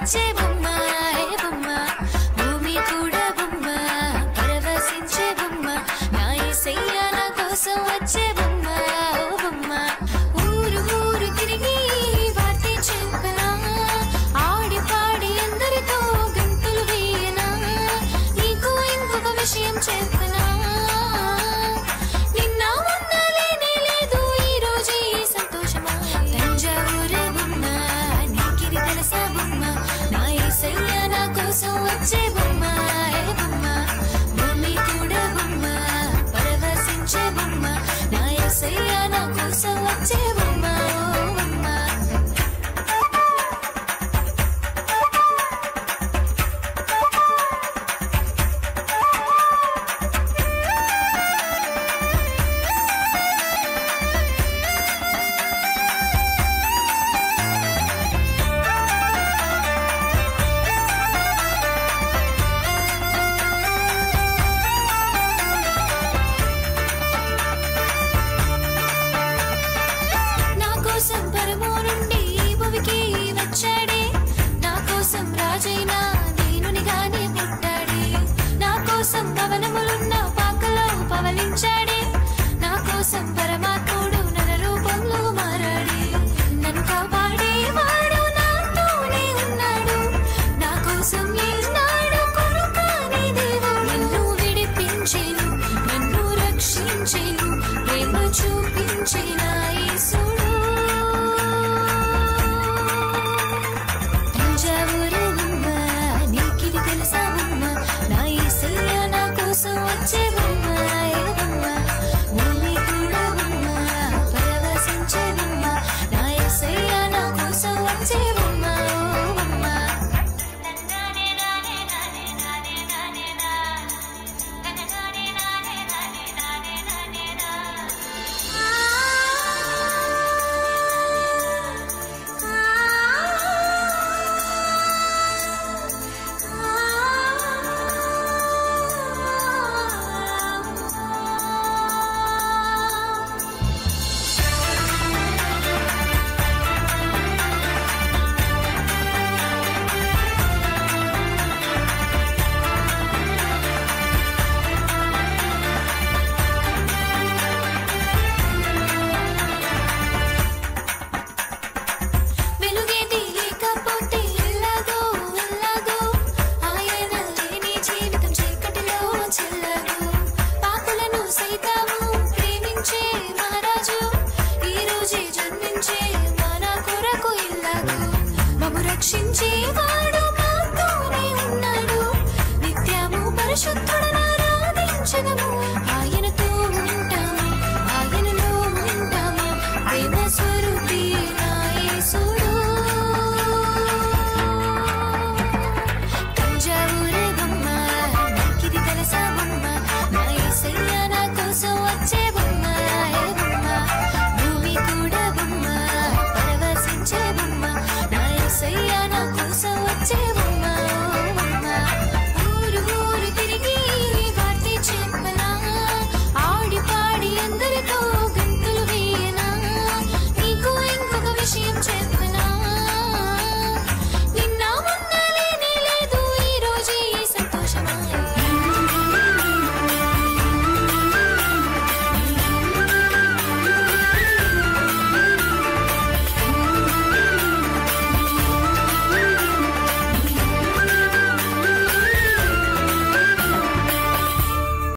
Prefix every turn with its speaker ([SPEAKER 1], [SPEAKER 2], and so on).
[SPEAKER 1] వచ్చే బొమ్మ ఏ బొమ్మ భూమి కూడా బొమ్మ పరవశించే బొమ్మ నా యేసయ్య నా కోసం వచ్చే బొమ్మ ఓ బొమ్మ ఊరు ఊరు తిరిగి వార్తే చెప్పనా ఆడి పాడి అందరితో గంతులు వేయనా నీకు ఇంకొక విషయం చెప్పనా నిన్న మొన్న లేనే లేదు ఈ రోజే సంతోషమా తంజావూరు బొమ్మ నీకిది తెలుసా బొమ్మ నా యేసయ్య నా కోసం వచ్చే బొమ్మ ఏ బొమ్మ భూమి కూడా బొమ్మ పరవశించే బొమ్మ నా యేసయ్య నా కోసం వచ్చే బొమ్మ ఓ బొమ్మ నా కోసం పరమో నుండి ఈ భువికి వచ్చాడే నా కోసం రాజైన దీనునిగానే పుట్టాడే నా కోసం భవనములున్న పాకలో పవలించాడే నా కోసం పరమాత్ముడు నర రూపంలో మారాడే నన్ను కాపాడేవాడు నాతోనే ఉన్నాడు నా కోసం ఏనాడు కొనుకాని దేవుడు నన్ను విడిపించెను నన్ను రక్షించెను ప్రేమ చూపించిన యేసుడు తంజావూరు బొమ్మ నీకిది తెలుసా బొమ్మ నా యేసయ్య నా కోసం వచ్చే బొమ్మ ఏ బొమ్మ భూమి కూడా బొమ్మ పరవశించే బొమ్మ నా యేసయ్య నా కోసం వచ్చే బొమ్మ ఓ బొమ్మ వెలుగేది లేకపోతే ఎలాగో ఎలాగో ఆయన లేని జీవితం చీకటిలో చెల్లదు పాపులను సైతము ప్రేమించే మహారాజు ఈ రోజే జన్మించే మన కొరకు ఇల్లాగు మమ్ము రక్షించేవాడు మాతోనే ఉన్నాడు నిత్యము పరిశుద్ధుడను ఆరాధించెదము